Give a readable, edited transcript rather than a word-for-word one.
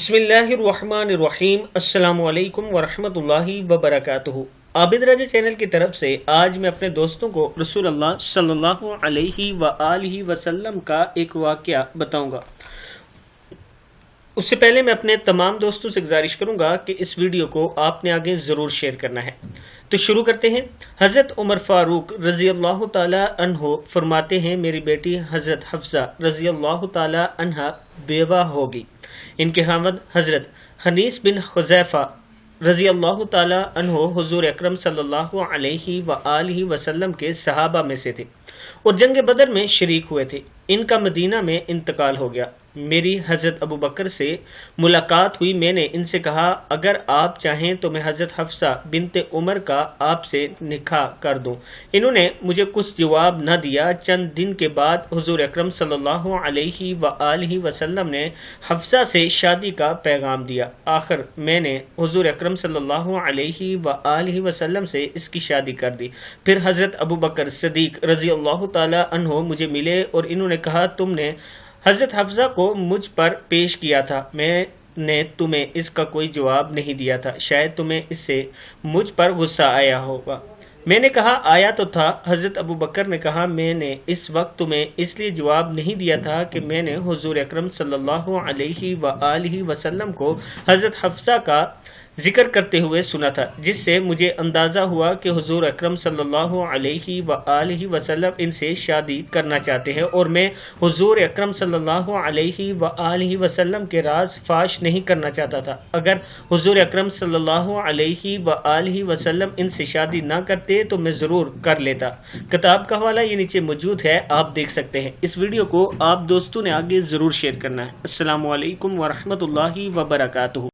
बिस्मिल्लाहिर्रहमानिर्रहीम। अस्सलामु अलैकुम वरहमतुल्लाहि वबरकातुहू। आबिद राजा चैनल की तरफ से आज मैं अपने दोस्तों को रसूल अल्लाह सल्लल्लाहु अलैहि व आलिहि वसल्लम का एक वाक़या बताऊंगा। उससे पहले मैं अपने तमाम दोस्तों से गुजारिश करूंगा कि इस वीडियो को आपने आगे ज़रूर शेयर करना है। तो शुरू करते हैं। हज़रत उमर फारूक रज़ी अल्लाह ताला अन्हो फरमाते हैं, मेरी बेटी हज़रत हफ्सा रज़ी अल्लाह ताला अन्हा बेवा होगी। इनके हामद हज़रत हनीस बिन हुज़ैफ़ा रज़ी अल्लाह ताला अन्हो हुज़ूर अकरम सल्लल्लाहु अलैहि व आलिहि वसल्लम के सहाबा में से थे और जंग बदर में शरीक हुए थे। इनका मदीना में इंतकाल हो गया। मेरी हज़रत अबू बकर से मुलाकात हुई। मैंने इनसे कहा, अगर आप चाहें तो मैं हज़रत हफ्सा बिनते उमर का आपसे निकाह कर दूं। इन्होंने मुझे कुछ जवाब न दिया। चंद दिन के बाद हुज़ूर अकरम सल्लल्लाहु अलैहि व आलिहि वसल्लम ने हफ्सा से शादी का पैगाम दिया। आखिर मैंने हुज़ूर अकरम सल्लल्लाहु अलैहि व आलिहि वसल्लम से इसकी शादी कर दी। फिर हज़रत अबू बकर सिद्दीक रज़ी अल्लाह ताला अन्हो मुझे मिले और इन्होंने कहा, तुमने हज़रत हफ्सा को मुझ पर पेश किया था, मैंने तुम्हें इसका कोई जवाब नहीं दिया था, शायद तुम्हें इससे मुझ पर गुस्सा आया होगा। मैंने कहा, आया तो था। हज़रत अबू बकर ने कहा, मैंने इस वक्त तुम्हें इसलिए जवाब नहीं दिया था कि मैंने हुज़ूर अकरम सल्लल्लाहु अलैहि व आलिहि वसल्लम को हज़रत हफ्सा का जिक्र करते हुए सुना था, जिससे मुझे अंदाज़ा हुआ कि हुज़ूर अकरम सल्लल्लाहु अलैहि व आलिहि वसल्लम इनसे शादी करना चाहते हैं और मैं हुज़ूर अकरम सल्लल्लाहु अलैहि व आलिहि वसल्लम के राज फाश नहीं करना चाहता था। अगर हुज़ूर अकरम सल्लल्लाहु अलैहि व आलिहि वसल्लम इनसे शादी ना करते तो मैं ज़रूर कर लेता। किताब का हवाला ये नीचे मौजूद है, आप देख सकते हैं। इस वीडियो को आप दोस्तों ने आगे ज़रूर शेयर करना है। अस्सलामु अलैकुम व रहमतुल्लाहि व बरकातुहू।